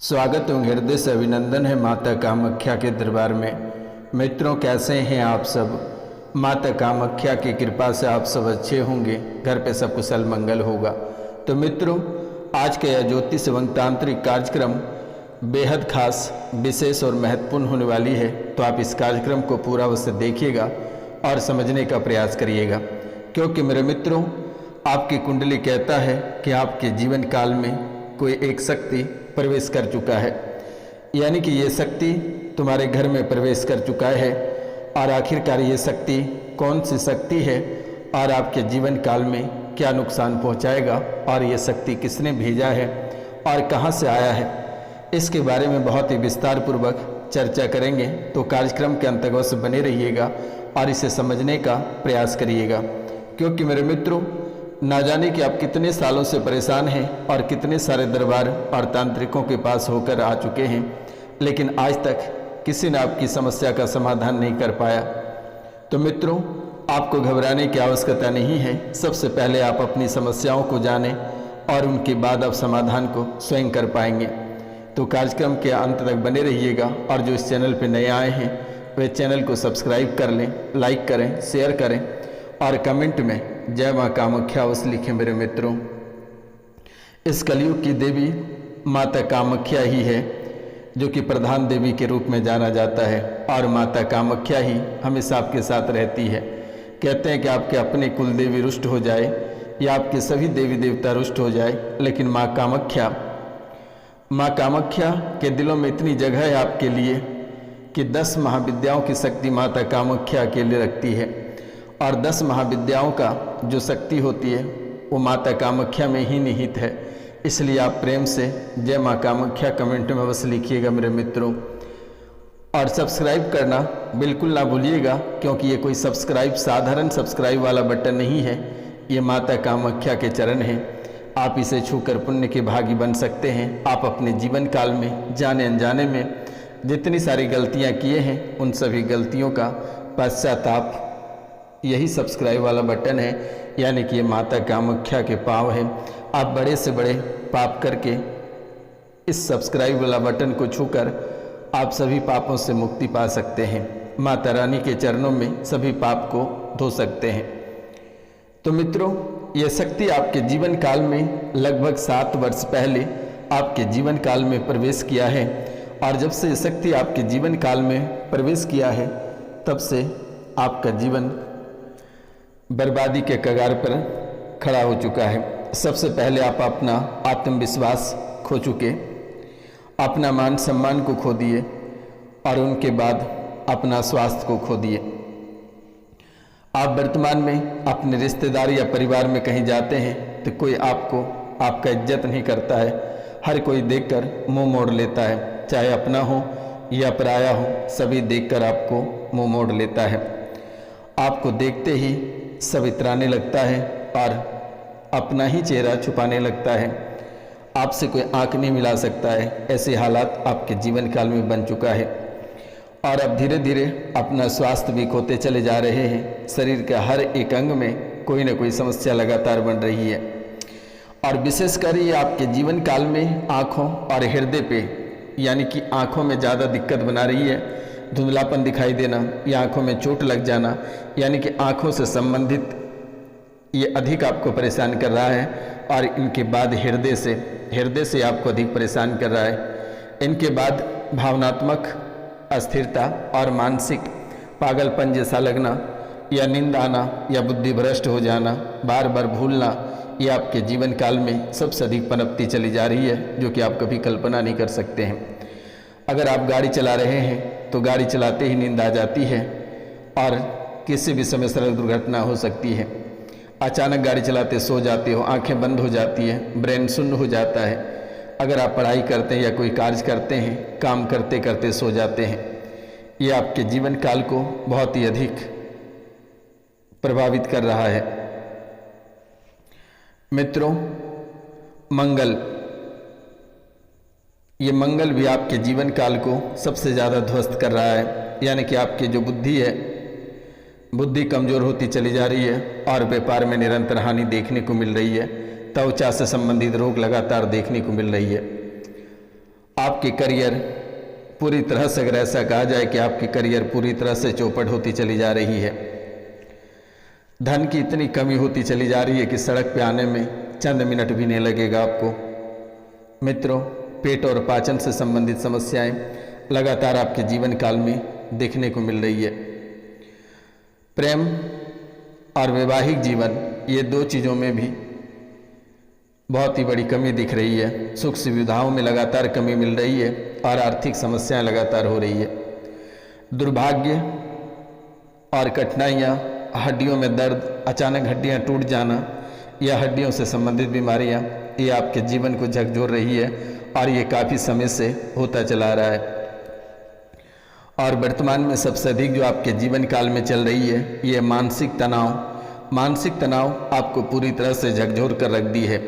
स्वागत एवं हृदय से अभिनंदन है माता कामाख्या के दरबार में। मित्रों, कैसे हैं आप सब। माता कामाख्या की कृपा से आप सब अच्छे होंगे, घर पे सब कुशल मंगल होगा। तो मित्रों, आज का यह ज्योतिष एवं तांत्रिक कार्यक्रम बेहद खास, विशेष और महत्वपूर्ण होने वाली है। तो आप इस कार्यक्रम को पूरा अवश्य देखिएगा और समझने का प्रयास करिएगा, क्योंकि मेरे मित्रों, आपकी कुंडली कहता है कि आपके जीवन काल में कोई एक शक्ति प्रवेश कर चुका है, यानी कि ये शक्ति तुम्हारे घर में प्रवेश कर चुका है। और आखिरकार ये शक्ति कौन सी शक्ति है और आपके जीवन काल में क्या नुकसान पहुंचाएगा, और ये शक्ति किसने भेजा है और कहां से आया है, इसके बारे में बहुत ही विस्तार पूर्वक चर्चा करेंगे। तो कार्यक्रम के अंत तक बने रहिएगा और इसे समझने का प्रयास करिएगा, क्योंकि मेरे मित्रों, ना जाने कि आप कितने सालों से परेशान हैं और कितने सारे दरबार और तांत्रिकों के पास होकर आ चुके हैं, लेकिन आज तक किसी ने आपकी समस्या का समाधान नहीं कर पाया। तो मित्रों, आपको घबराने की आवश्यकता नहीं है। सबसे पहले आप अपनी समस्याओं को जानें और उनके बाद आप समाधान को स्वयं कर पाएंगे। तो कार्यक्रम के अंत तक बने रहिएगा, और जो इस चैनल पर नए आए हैं वे चैनल को सब्सक्राइब कर लें, लाइक करें, शेयर करें और कमेंट में जय माँ कामाख्या अवश्य लिखें। मेरे मित्रों, इस कलयुग की देवी माता कामाख्या ही है, जो कि प्रधान देवी के रूप में जाना जाता है, और माता कामाख्या ही हमेशा आपके साथ रहती है। कहते हैं कि आपके अपने कुल देवी रुष्ट हो जाए या आपके सभी देवी देवता रुष्ट हो जाए, लेकिन माँ कामाख्या के दिलों में इतनी जगह है आपके लिए कि 10 महाविद्याओं की शक्ति माता कामाख्या के लिए रखती है, और 10 महाविद्याओं का जो शक्ति होती है वो माता कामाख्या में ही निहित है। इसलिए आप प्रेम से जय माँ कामाख्या कमेंट में अवश्य लिखिएगा मेरे मित्रों, और सब्सक्राइब करना बिल्कुल ना भूलिएगा, क्योंकि ये कोई साधारण सब्सक्राइब वाला बटन नहीं है। ये माता कामाख्या के चरण हैं। आप इसे छूकर पुण्य के भागी बन सकते हैं। आप अपने जीवन काल में जाने अनजाने में जितनी सारी गलतियाँ किए हैं, उन सभी गलतियों का पश्चाताप यही सब्सक्राइब वाला बटन है, यानी कि ये माता कामाख्या के पाँव है। आप बड़े से बड़े पाप करके इस सब्सक्राइब वाला बटन को छूकर आप सभी पापों से मुक्ति पा सकते हैं। माता रानी के चरणों में सभी पाप को धो सकते हैं। तो मित्रों, ये शक्ति आपके जीवन काल में लगभग 7 वर्ष पहले आपके जीवन काल में प्रवेश किया है, और जब से ये शक्ति आपके जीवन काल में प्रवेश किया है, तब से आपका जीवन बर्बादी के कगार पर खड़ा हो चुका है। सबसे पहले आप अपना आत्मविश्वास खो चुके, अपना मान सम्मान को खो दिए, और उनके बाद अपना स्वास्थ्य को खो दिए। आप वर्तमान में अपने रिश्तेदार या परिवार में कहीं जाते हैं तो कोई आपका इज्जत नहीं करता है। हर कोई देखकर मुंह मोड़ लेता है, चाहे अपना हो या पराया हो, सभी देखकर आपको मुंह मोड़ लेता है। आपको देखते ही सब इतराने लगता है और अपना ही चेहरा छुपाने लगता है। आपसे कोई आंख नहीं मिला सकता है। ऐसे हालात आपके जीवन काल में बन चुका है, और अब धीरे धीरे अपना स्वास्थ्य भी खोते चले जा रहे हैं। शरीर के हर एक अंग में कोई ना कोई समस्या लगातार बन रही है, और विशेषकर ये आपके जीवन काल में आँखों और हृदय पे, यानी कि आँखों में ज़्यादा दिक्कत बना रही है। धुंधलापन दिखाई देना या आँखों में चोट लग जाना, यानी कि आँखों से संबंधित ये अधिक आपको परेशान कर रहा है। और इनके बाद हृदय से आपको अधिक परेशान कर रहा है। इनके बाद भावनात्मक अस्थिरता और मानसिक पागलपन जैसा लगना, या नींद आना, या बुद्धि भ्रष्ट हो जाना, बार बार भूलना, ये आपके जीवन काल में सबसे अधिक पनपती चली जा रही है, जो कि आप कभी कल्पना नहीं कर सकते हैं। अगर आप गाड़ी चला रहे हैं तो गाड़ी चलाते ही नींद आ जाती है, और किसी भी समय सड़क दुर्घटना हो सकती है। अचानक गाड़ी चलाते सो जाते हो, आंखें बंद हो जाती है, ब्रेन शून्य हो जाता है। अगर आप पढ़ाई करते हैं या कोई कार्य करते हैं, काम करते करते सो जाते हैं। ये आपके जीवन काल को बहुत ही अधिक प्रभावित कर रहा है। मित्रों, ये मंगल भी आपके जीवन काल को सबसे ज़्यादा ध्वस्त कर रहा है, यानी कि आपकी जो बुद्धि है, बुद्धि कमज़ोर होती चली जा रही है, और व्यापार में निरंतर हानि देखने को मिल रही है। त्वचा से संबंधित रोग लगातार देखने को मिल रही है। आपके करियर पूरी तरह से, अगर ऐसा कहा जाए कि आपकी करियर पूरी तरह से चौपट होती चली जा रही है। धन की इतनी कमी होती चली जा रही है कि सड़क पे आने में चंद मिनट भी नहीं लगेगा आपको। मित्रों, पेट और पाचन से संबंधित समस्याएं लगातार आपके जीवन काल में देखने को मिल रही है। प्रेम और वैवाहिक जीवन, ये दो चीज़ों में भी बहुत ही बड़ी कमी दिख रही है। सुख सुविधाओं में लगातार कमी मिल रही है और आर्थिक समस्याएं लगातार हो रही है। दुर्भाग्य और कठिनाइयाँ, हड्डियों में दर्द, अचानक हड्डियाँ टूट जाना या हड्डियों से संबंधित बीमारियाँ, ये आपके जीवन को झकझोर रही है और ये काफ़ी समय से होता चला रहा है। और वर्तमान में सबसे अधिक जो आपके जीवन काल में चल रही है, ये मानसिक तनाव। मानसिक तनाव आपको पूरी तरह से झकझोर कर रख दी है।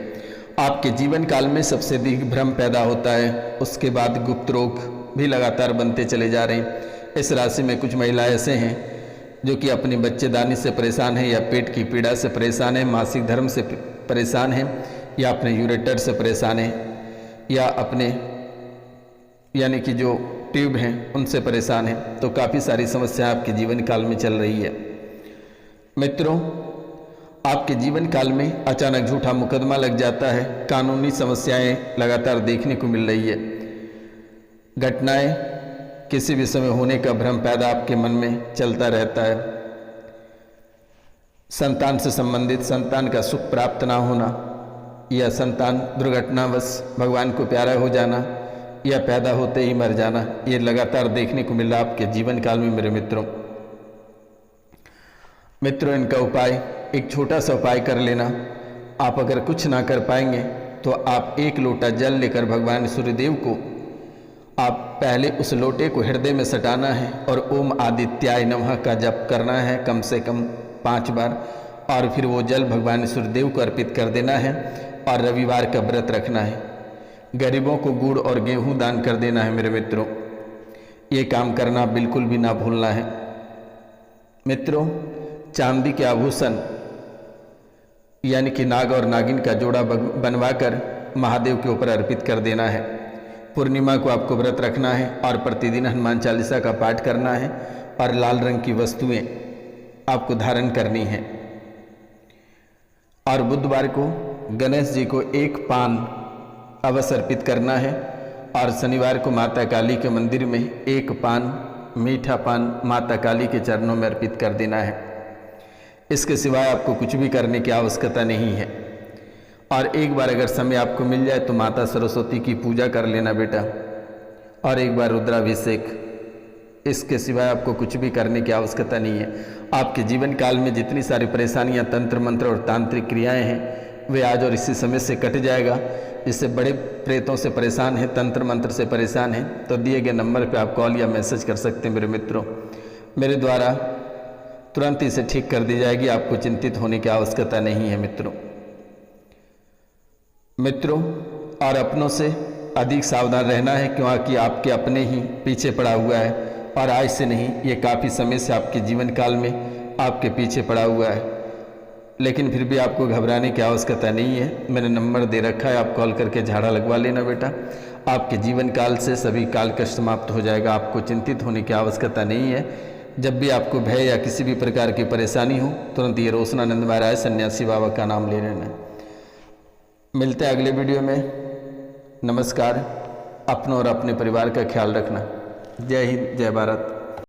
आपके जीवन काल में सबसे अधिक भ्रम पैदा होता है, उसके बाद गुप्त रोग भी लगातार बनते चले जा रहे हैं। इस राशि में कुछ महिलाएं ऐसे हैं जो कि अपनी बच्चेदानी से परेशान है, या पेट की पीड़ा से परेशान है, मासिक धर्म से परेशान है, या अपने यूरेटर से परेशान है, या अपने यानी कि जो ट्यूब हैं उनसे परेशान है। तो काफ़ी सारी समस्याएं आपके जीवन काल में चल रही है। मित्रों, आपके जीवन काल में अचानक झूठा मुकदमा लग जाता है, कानूनी समस्याएं लगातार देखने को मिल रही है। घटनाएं किसी भी समय होने का भ्रम पैदा आपके मन में चलता रहता है। संतान से संबंधित, संतान का सुख प्राप्त ना होना, या संतान दुर्घटनावश भगवान को प्यारा हो जाना, या पैदा होते ही मर जाना, ये लगातार देखने को मिल रहा आपके जीवन काल में मेरे मित्रों। इनका उपाय, एक छोटा सा उपाय कर लेना। आप अगर कुछ ना कर पाएंगे तो आप 1 लोटा जल लेकर भगवान सूर्यदेव को आप पहले उस लोटे को हृदय में सटाना है और ओम आदित्याय नमः का जप करना है कम से कम 5 बार, और फिर वो जल भगवान सूर्यदेव को अर्पित कर देना है। और रविवार का व्रत रखना है। गरीबों को गुड़ और गेहूं दान कर देना है मेरे मित्रों। ये काम करना बिल्कुल भी ना भूलना है। मित्रों, चांदी के आभूषण यानी कि नाग और नागिन का जोड़ा बनवाकर महादेव के ऊपर अर्पित कर देना है। पूर्णिमा को आपको व्रत रखना है और प्रतिदिन हनुमान चालीसा का पाठ करना है, और लाल रंग की वस्तुएं आपको धारण करनी है। और बुधवार को गणेश जी को 1 पान अवश्य अर्पित करना है, और शनिवार को माता काली के मंदिर में 1 पान, मीठा पान माता काली के चरणों में अर्पित कर देना है। इसके सिवाय आपको कुछ भी करने की आवश्यकता नहीं है। और एक बार अगर समय आपको मिल जाए तो माता सरस्वती की पूजा कर लेना बेटा, और एक बार रुद्राभिषेक। इसके सिवाय आपको कुछ भी करने की आवश्यकता नहीं है। आपके जीवन काल में जितनी सारी परेशानियां, तंत्र मंत्र और तांत्रिक क्रियाएं हैं, वे आज और इसी समय से कट जाएगा। जिससे बड़े प्रेतों से परेशान हैं, तंत्र मंत्र से परेशान हैं, तो दिए गए नंबर पर आप कॉल या मैसेज कर सकते हैं मेरे मित्रों। मेरे द्वारा तुरंत इसे ठीक कर दी जाएगी, आपको चिंतित होने की आवश्यकता नहीं है मित्रों। और अपनों से अधिक सावधान रहना है, क्योंकि आपके अपने ही पीछे पड़ा हुआ है, और आज से नहीं, ये काफ़ी समय से आपके जीवन काल में आपके पीछे पड़ा हुआ है। लेकिन फिर भी आपको घबराने की आवश्यकता नहीं है। मैंने नंबर दे रखा है, आप कॉल करके झाड़ा लगवा लेना बेटा। आपके जीवन काल से सभी काल कष्ट समाप्त हो जाएगा, आपको चिंतित होने की आवश्यकता नहीं है। जब भी आपको भय या किसी भी प्रकार की परेशानी हो, तुरंत ये रोशनानंद महाराज सन्यासी बाबा का नाम ले लेना। मिलते हैं अगले वीडियो में। नमस्कार। अपनों और अपने परिवार का ख्याल रखना। जय हिंद, जय भारत।